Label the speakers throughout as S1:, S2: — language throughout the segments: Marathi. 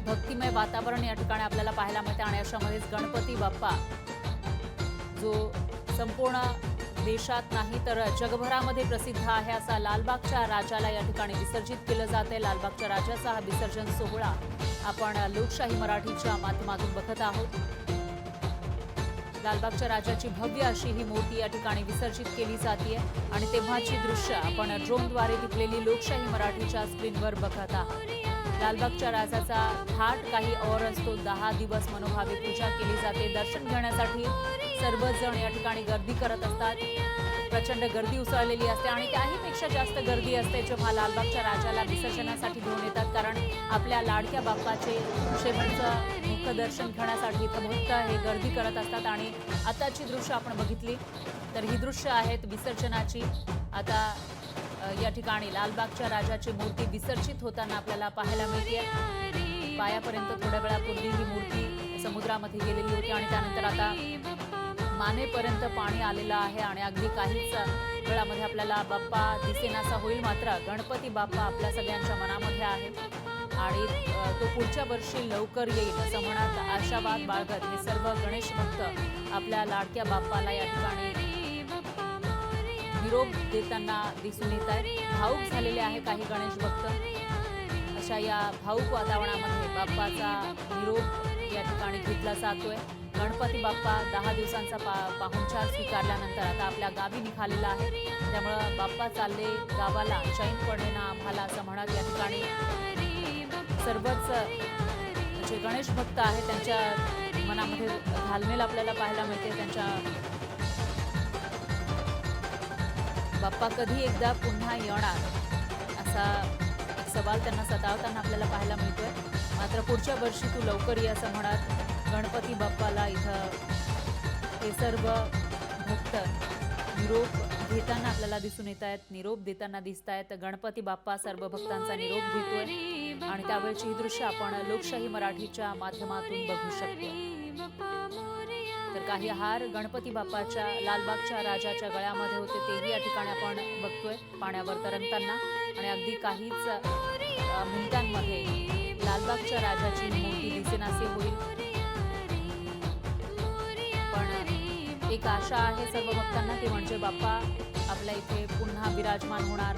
S1: भक्तिमय वातावरण या ठिकाणी आपल्याला पाहायला मिळते आणि अशामध्येच गणपती बाप्पा जो संपूर्ण देशात नाही तर जगभरामध्ये प्रसिद्ध आहे असा लालबागच्या राजाला या ठिकाणी विसर्जित केलं जाते। लालबागच्या राजाचा हा विसर्जन सोहळा आपण लोकशाही मराठीच्या माध्यमातून बघत आहोत। लालबागच्या राजाची भव्य अशी ही मूर्ती या ठिकाणी विसर्जित केली जाते आणि तेव्हाची दृश्य आपण ड्रोनद्वारे टिपलेली लोकशाही मराठीच्या स्क्रीनवर बघत आहोत। लालबागच्या राजाचा थाट काही और असतो। 10 दिवस मनोभावे पूजा केली जाते। दर्शन घेण्यासाठी सर्वजण या ठिकाणी गर्दी करत असतात। प्रचंड गर्दी उसळलेली असते आणि त्याहीपेक्षा जास्त गर्दी असते जेव्हा लालबागच्या राजाला विसर्जनासाठी घेऊन येतात, कारण आपल्या लाडक्या बाप्पाचे शेवटचं मुखदर्शन घेण्यासाठी इथं भक्त हे गर्दी करत असतात। आणि आताची दृश्य आपण बघितली तर ही दृश्य आहेत विसर्जनाची। आता या ठिकाणी लालबागच्या राजाची मूर्ती विसर्जित होताना आपल्याला पाहायला मिळते। पायापर्यंत थोड्या वेळापूर्वी ही मूर्ती समुद्रामध्ये गेलेली होती आणि त्यानंतर आता मानेपर्यंत पाणी आलेलं आहे आणि अगदी काहीच वेळामध्ये आपल्याला बाप्पा दिसेनासा होईल। मात्र गणपती बाप्पा आपल्या सगळ्यांच्या मनामध्ये आहे आणि तो पुढच्या वर्षी लवकर येईल असं म्हणत आशावाद बाळगत हे सर्व गणेश भक्त आपल्या लाडक्या बाप्पाला या ठिकाणी निरोप देताना दिसून येत आहेत। भाऊक झालेले आहे काही गणेश भक्त। अशा या भाऊक वातावरणामध्ये बाप्पाचा निरोप या ठिकाणी घेतला जातोय। गणपती बाप्पा 10 दिवसांचा पाहुणचार स्वीकारल्यानंतर आता आपल्या गावी निघालेला आहे। त्यामुळे बाप्पा चालले गावाला, चैन पडे ना आम्हाला असं म्हणत या ठिकाणी सर्वच जे गणेश भक्त आहेत त्यांच्या मनामध्ये घालमेल आपल्याला पाहायला मिळते। त्यांच्या बाप्पा कधी एकदा पुन्हा येणार असा एक सवाल त्यांना सतावताना आपल्याला पाहायला मिळतोय। मात्र पुढच्या वर्षी तू लवकर ये असं म्हणत गणपती बाप्पाला इथं हे सर्व भक्त निरोप घेताना आपल्याला दिसून येत आहेत, निरोप देताना दिसत आहेत। गणपती बाप्पा सर्व भक्तांचा निरोप घेतोय आणि त्यावेळची ही दृश्य आपण लोकशाही मराठीच्या माध्यमातून बघू शकतो। तर काही हार गणपती बाप्पाच्या लालबागच्या राजाच्या गळ्यामध्ये होते तेही या ठिकाणी आपण बघतोय पाण्यावर तरंगताना आणि अगदी काहीच मिनिटांमध्ये लालबागच्या राजाची मूर्ती दिसेनासे होईल। पण एक आशा आहे सर्व भक्तांना, ती म्हणजे बाप्पा आपल्या इथे पुन्हा विराजमान होणार।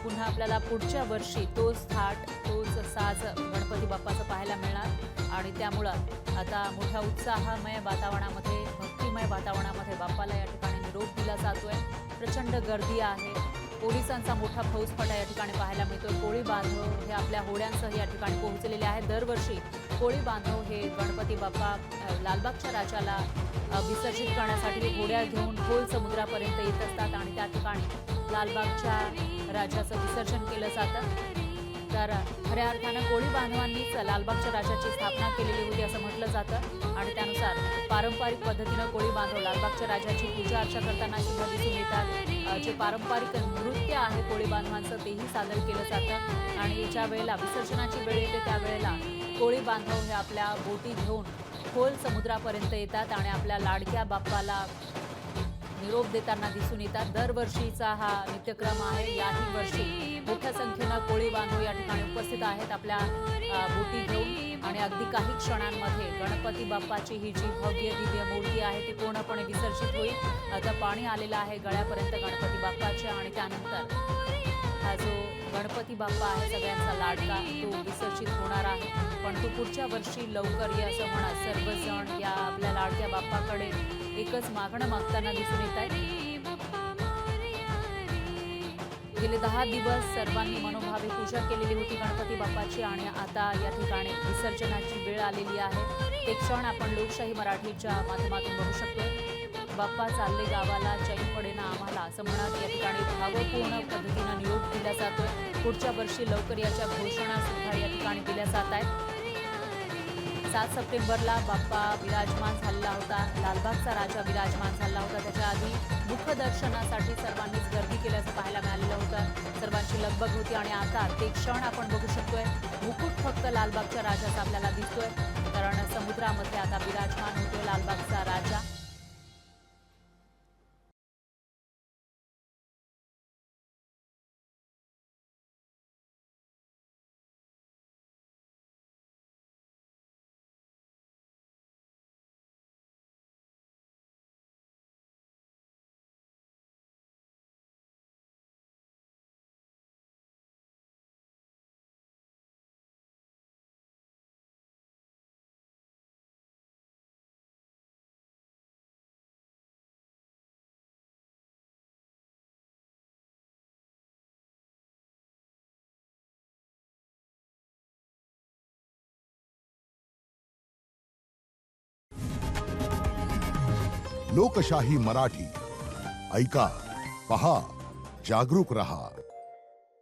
S1: पुन्हा आपल्याला पुढच्या वर्षी तोच थाट, तोच साज गणपती बाप्पाचं पाहायला मिळणार आणि त्यामुळं आता मोठ्या उत्साहमय वातावरणामध्ये, भक्तिमय वातावरणामध्ये बाप्पाला या ठिकाणी निरोप दिला जातोय। प्रचंड गर्दी आहे। पोलिसांचा मोठा फौजफाटा या ठिकाणी पाहायला मिळतोय। कोळी बांधव हे आपल्या होड्यांसह या ठिकाणी पोहोचलेले आहेत। दरवर्षी कोळी बांधव हे गणपती बाप्पा लालबागच्या राजाला विसर्जित करण्यासाठी होड्या घेऊन खोल समुद्रापर्यंत येत असतात आणि त्या ठिकाणी लालबागच्या राजाचं विसर्जन केलं जातं। तर खऱ्या अर्थानं कोळी बांधवांनीच लालबागच्या राजाची स्थापना केलेली होती असं म्हटलं जातं आणि त्यानुसार पारंपरिक पद्धतीनं कोळी बांधव लालबागच्या राजाची पूजा अर्चा करताना सुद्धा दिसून येतात। जे पारंपरिक नृत्य आहे कोळी बांधवांचं तेही सादर केलं जातं आणि ज्या वेळेला विसर्जनाची वेळ येते त्यावेळेला कोळी बांधव हे आपल्या बोटी घेऊन खोल समुद्रापर्यंत येतात आणि आपल्या लाडक्या बाप्पाला निरोप देताना दिसून येतात। दरवर्षीचा हा नित्यक्रम आहे। याही वर्षी मोठ्या संख्येनं कोळी बांधव या ठिकाणी उपस्थित आहेत आपल्या बोटी घेऊन आणि अगदी काही क्षणांमध्ये गणपती बाप्पाची ही जी भव्य दिव्य मूर्ती आहे ती पूर्णपणे विसर्जित होईल। आता पाणी आलेलं आहे गळ्यापर्यंत गणपती बाप्पाचे आणि त्यानंतर हा जो गणपती बाप्पा आहे सगळ्यांचा लाडका तो विसर्जित होणार आहे। पण तो पुढच्या वर्षी लवकर ये असं म्हणत सर्वजण या आपल्या लाडक्या बाप्पाकडे एकच मागणं मागताना दिसून येत आहे। गेले 10 दिवस सर्वांनी मनोभावे पूजा केलेली होती गणपती बाप्पाची आणि आता या ठिकाणी विसर्जनाची वेळ आलेली आहे। ते क्षण आपण लोकशाही मराठीच्या माध्यमातून बघू शकतो। बाप्पा चालले गावाला, चैन पडे ना आम्हाला असं म्हणत या ठिकाणी भावपूर्ण पद्धतीनं निरोप दिला जातोय। पुढच्या वर्षी लवकर याच्या घोषणा सुद्धा या ठिकाणी दिल्या जात आहेत। 7 सप्टेंबरला बाप्पा विराजमान झालेला होता, लालबागचा राजा विराजमान झाला होता। त्याच्या आधी मुखदर्शनासाठी सर्वांनीच गर्दी केल्याचं पाहायला मिळालेलं होतं। सर्वांची लगबग होती आणि आता ते क्षण आपण बघू शकतोय। मुकुट फक्त लालबागच्या राजाचा आपल्याला दिसतोय, कारण समुद्रामध्ये आता विराजमान होतोय लालबागचा राजा।
S2: लोकशाही मराठी. ऐका, पहा, जागरूक रहा.